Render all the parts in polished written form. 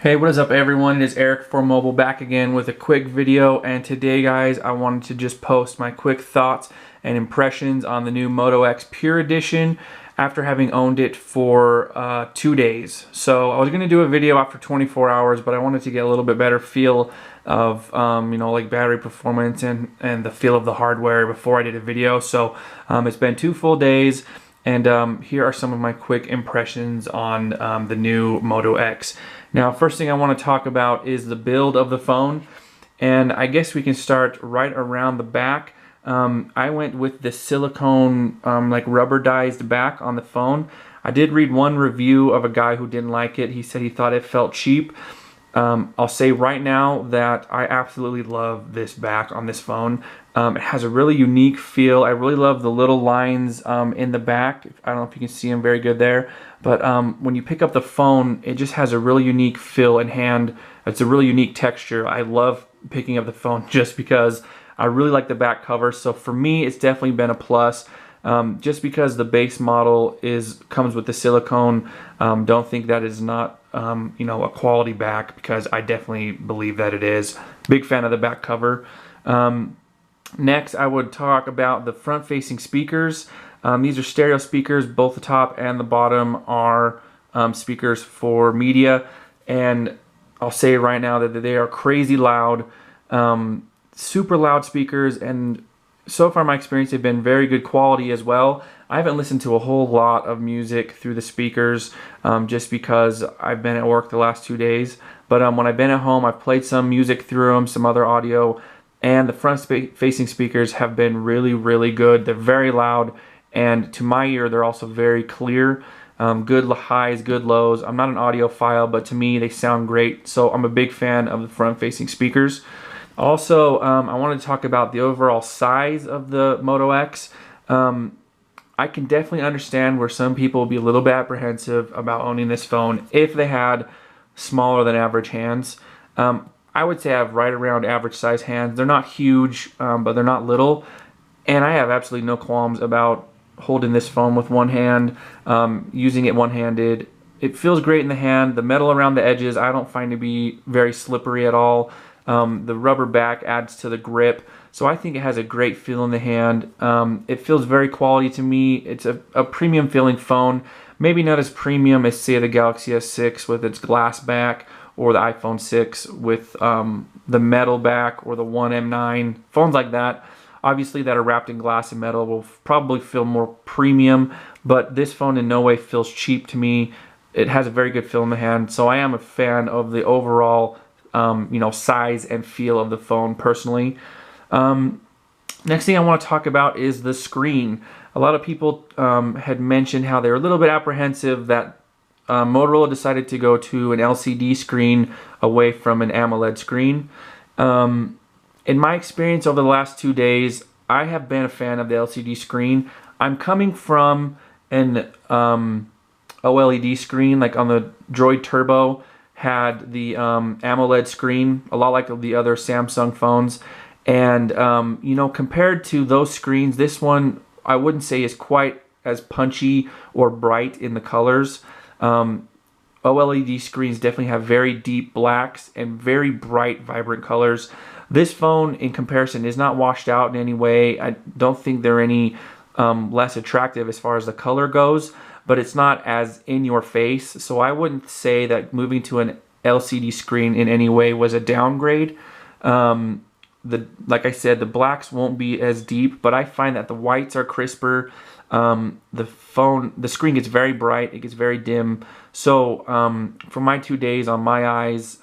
Hey, what is up everyone? It is Eric for Mobile back again with a quick video, and today guys I wanted to just post my quick thoughts and impressions on the new Moto X Pure Edition after having owned it for 2 days. So I was going to do a video after 24 hours, but I wanted to get a little bit better feel of like battery performance and the feel of the hardware before I did a video. So it's been 2 full days. And here are some of my quick impressions on the new Moto X. Now, first thing I want to talk about is the build of the phone. And I guess we can start right around the back. I went with the silicone, like rubberized back on the phone. I did read one review of a guy who didn't like it. He said he thought it felt cheap. I'll say right now that I absolutely love this back on this phone. It has a really unique feel. I really love the little lines in the back. I don't know if you can see them very good there, but when you pick up the phone, it just has a really unique feel in hand. It's a really unique texture. I love picking up the phone just because I really like the back cover. So for me, it's definitely been a plus. Just because the base model comes with the silicone, don't think that is not a quality back, because I definitely believe that it is. Big fan of the back cover. Next, I would talk about the front-facing speakers. These are stereo speakers. Both the top and the bottom are speakers for media, and I'll say right now that they are crazy loud, super loud speakers, and so far my experience, they've been very good quality as well. I haven't listened to a whole lot of music through the speakers just because I've been at work the last 2 days. But when I've been at home, I've played some music through them, some other audio, and the front-facing speakers have been really, really good. They're very loud, and to my ear, they're also very clear. Good highs, good lows. I'm not an audiophile, but to me, they sound great. So I'm a big fan of the front-facing speakers. Also, I wanted to talk about the overall size of the Moto X. I can definitely understand where some people will be a little bit apprehensive about owning this phone if they had smaller than average hands. I would say I have right around average size hands. They're not huge, but they're not little. And I have absolutely no qualms about holding this phone with one hand, using it one-handed. It feels great in the hand. The metal around the edges I don't find to be very slippery at all. The rubber back adds to the grip, so I think it has a great feel in the hand. It feels very quality to me. It's a premium feeling phone. Maybe not as premium as, say, the Galaxy S6 with its glass back, or the iPhone 6 with the metal back, or the One M9. Phones like that, obviously, that are wrapped in glass and metal, will probably feel more premium, but this phone in no way feels cheap to me. It has a very good feel in the hand, so I am a fan of the overall size and feel of the phone personally. Next thing I want to talk about is the screen. A lot of people had mentioned how they were a little bit apprehensive that Motorola decided to go to an LCD screen away from an AMOLED screen. In my experience over the last 2 days, I have been a fan of the LCD screen. I'm coming from an OLED screen, like on the Droid Turbo had the AMOLED screen, a lot like the other Samsung phones. And, compared to those screens, this one I wouldn't say is quite as punchy or bright in the colors. OLED screens definitely have very deep blacks and very bright, vibrant colors. This phone, in comparison, is not washed out in any way. I don't think they're any less attractive as far as the color goes, but it's not as in your face. So I wouldn't say that moving to an LCD screen in any way was a downgrade. Like I said, the blacks won't be as deep, but I find that the whites are crisper. The screen gets very bright, it gets very dim. So for my 2 days on my eyes,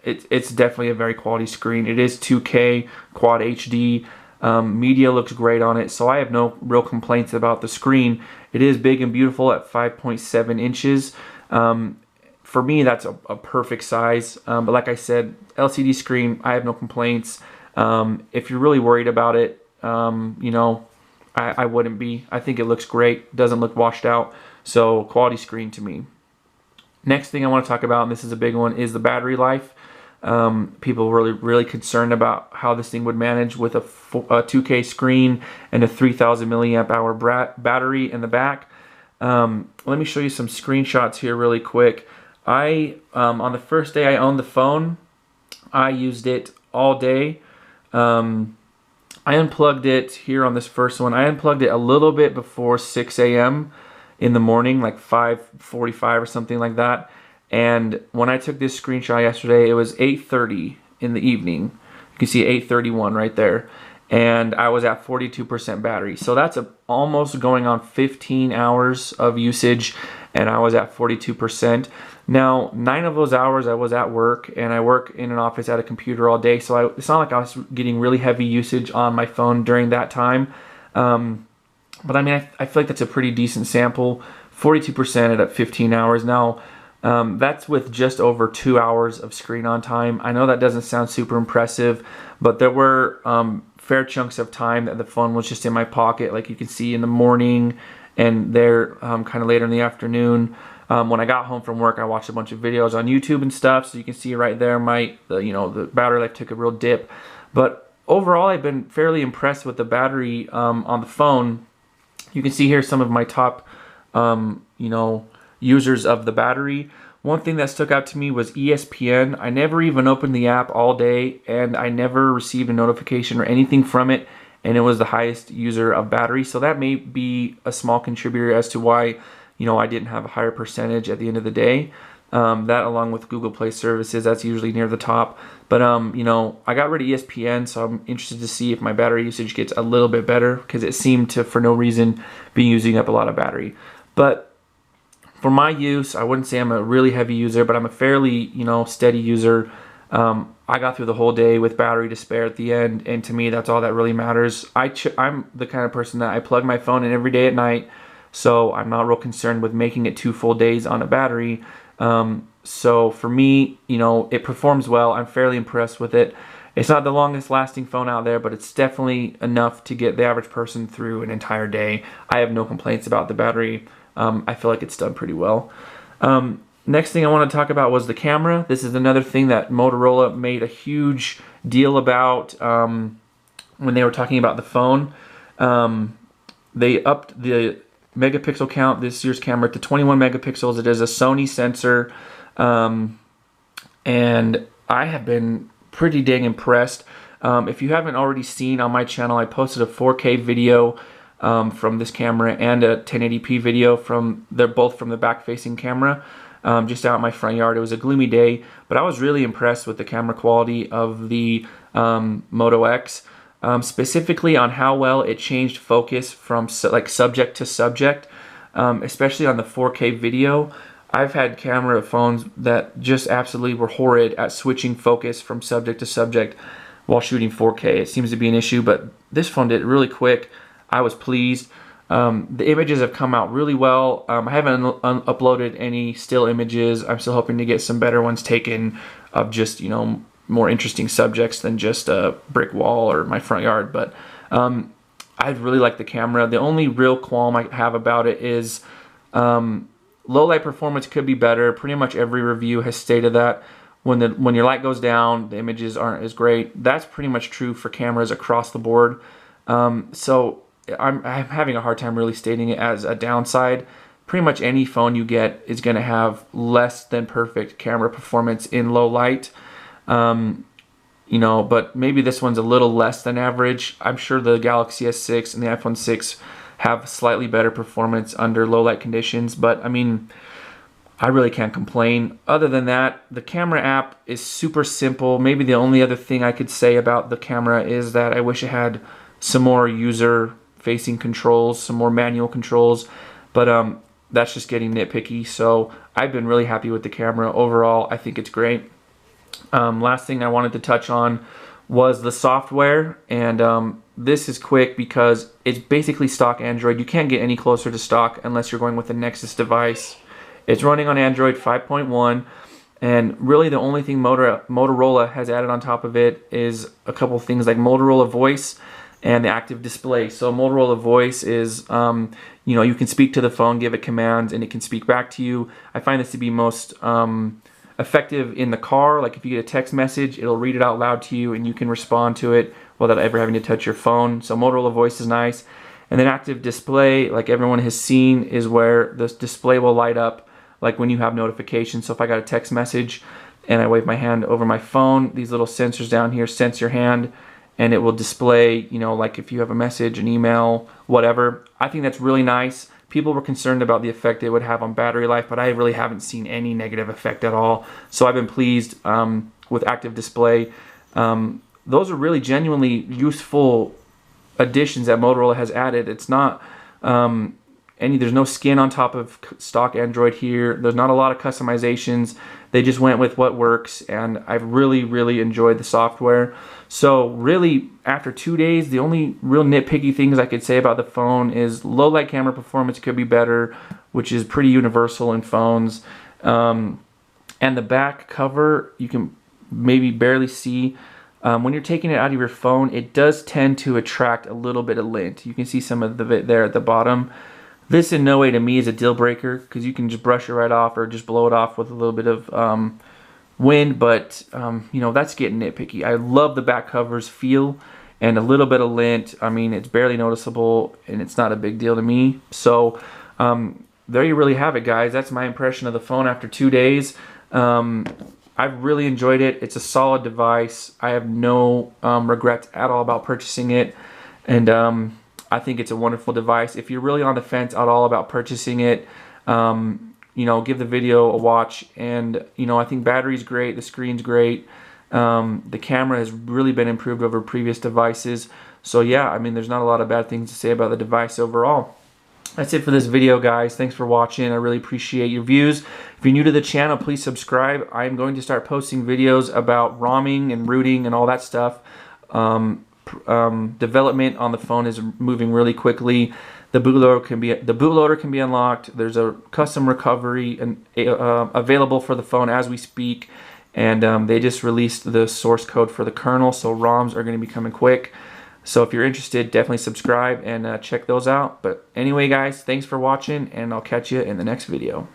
it's definitely a very quality screen. It is 2K Quad HD. Media looks great on it, so I have no real complaints about the screen. It is big and beautiful at 5.7 inches. For me, that's a perfect size. But like I said, LCD screen, I have no complaints. If you're really worried about it, I wouldn't be. I think it looks great. Doesn't look washed out. So quality screen to me. Next thing I want to talk about, and this is a big one, is the battery life. People were really concerned about how this thing would manage with a 2K screen and a 3000 milliamp hour battery in the back. Let me show you some screenshots here really quick. On the first day I owned the phone, I used it all day. I unplugged it here on this first one. I unplugged it a little bit before 6 a.m. in the morning, like 5:45 or something like that. And when I took this screenshot yesterday, it was 8:30 in the evening. You can see 8:31 right there. And I was at 42% battery. So that's almost going on 15 hours of usage, and I was at 42%. Now, 9 of those hours I was at work, and I work in an office at a computer all day, so it's not like I was getting really heavy usage on my phone during that time. But I mean, I feel like that's a pretty decent sample. 42% at 15 hours. Now, that's with just over 2 hours of screen on time. I know that doesn't sound super impressive, but there were fair chunks of time that the phone was just in my pocket, like you can see in the morning and there kind of later in the afternoon. When I got home from work, I watched a bunch of videos on YouTube and stuff, so you can see right there the battery life took a real dip. But overall, I've been fairly impressed with the battery on the phone. You can see here some of my top users of the battery. One thing that stuck out to me was ESPN. I never even opened the app all day, and I never received a notification or anything from it, and it was the highest user of battery. So that may be a small contributor as to why I didn't have a higher percentage at the end of the day. That, along with Google Play services, that's usually near the top. But I got rid of ESPN, so I'm interested to see if my battery usage gets a little bit better, because it seemed to, for no reason, be using up a lot of battery. But for my use, I wouldn't say I'm a really heavy user, but I'm a fairly, steady user. I got through the whole day with battery to spare at the end, and to me, that's all that really matters. I'm the kind of person that I plug my phone in every day at night, so I'm not real concerned with making it 2 full days on a battery. So for me, it performs well. I'm fairly impressed with it. It's not the longest lasting phone out there, but it's definitely enough to get the average person through an entire day. I have no complaints about the battery. I feel like it's done pretty well. Next thing I want to talk about was the camera. This is another thing that Motorola made a huge deal about when they were talking about the phone. They upped the megapixel count this year's camera to 21 megapixels. It is a Sony sensor, and I have been pretty dang impressed. If you haven't already seen on my channel, I posted a 4K video from this camera and a 1080p video they're both from the back-facing camera, just out in my front yard. It was a gloomy day, but I was really impressed with the camera quality of the Moto X, specifically on how well it changed focus from subject to subject, especially on the 4K video. I've had camera phones that just absolutely were horrid at switching focus from subject to subject while shooting 4K. It seems to be an issue, but this phone did it really quick. I was pleased. The images have come out really well. I haven't uploaded any still images. I'm still hoping to get some better ones taken of just, more interesting subjects than just a brick wall or my front yard. But I really like the camera. The only real qualm I have about it is low light performance could be better. Pretty much every review has stated that when your light goes down, the images aren't as great. That's pretty much true for cameras across the board. So I'm having a hard time really stating it as a downside. Pretty much any phone you get is going to have less than perfect camera performance in low light. But maybe this one's a little less than average. I'm sure the Galaxy S6 and the iPhone 6 have slightly better performance under low light conditions, but I mean, I really can't complain. Other than that, the camera app is super simple. Maybe the only other thing I could say about the camera is that I wish it had some more user-facing controls, some more manual controls, but that's just getting nitpicky. So I've been really happy with the camera. Overall, I think it's great. Last thing I wanted to touch on was the software, and this is quick because it's basically stock Android. You can't get any closer to stock unless you're going with a Nexus device. It's running on Android 5.1, and really the only thing Motorola has added on top of it is a couple things like Motorola Voice and the active display. So Motorola Voice is, you can speak to the phone, give it commands, and it can speak back to you. I find this to be most effective in the car. Like if you get a text message, it'll read it out loud to you and you can respond to it without ever having to touch your phone. So Motorola Voice is nice. And then active display, like everyone has seen, is where this display will light up like when you have notifications. So if I got a text message and I wave my hand over my phone, these little sensors down here sense your hand, and it will display, you know, like if you have a message, an email, whatever. I think that's really nice. People were concerned about the effect it would have on battery life, but I really haven't seen any negative effect at all. So I've been pleased with active display. Those are really genuinely useful additions that Motorola has added. It's not there's no skin on top of stock Android here. There's not a lot of customizations. They just went with what works, and I've really enjoyed the software. So really, after 2 days, the only real nitpicky things I could say about the phone is low light camera performance could be better, which is pretty universal in phones. And the back cover, you can maybe barely see. When you're taking it out of your phone, it does tend to attract a little bit of lint. You can see some of it there at the bottom. This in no way to me is a deal breaker, because you can just brush it right off or just blow it off with a little bit of wind, but you know, that's getting nitpicky. I love the back cover's feel, and a little bit of lint, I mean, it's barely noticeable and it's not a big deal to me. So there you really have it, guys. That's my impression of the phone after 2 days. I've really enjoyed it. It's a solid device. I have no regrets at all about purchasing it, and I think it's a wonderful device. If you're really on the fence at all about purchasing it, you know, give the video a watch. And you know, I think battery's great, the screen's great, the camera has really been improved over previous devices. So yeah, I mean, there's not a lot of bad things to say about the device overall. That's it for this video, guys. Thanks for watching. I really appreciate your views. If you're new to the channel, please subscribe. I'm going to start posting videos about ROMing and rooting and all that stuff. Development on the phone is moving really quickly. The bootloader can be unlocked. There's a custom recovery available for the phone as we speak, and they just released the source code for the kernel, so ROMs are going to be coming quick. So if you're interested, definitely subscribe and check those out. But anyway, guys, thanks for watching, and I'll catch you in the next video.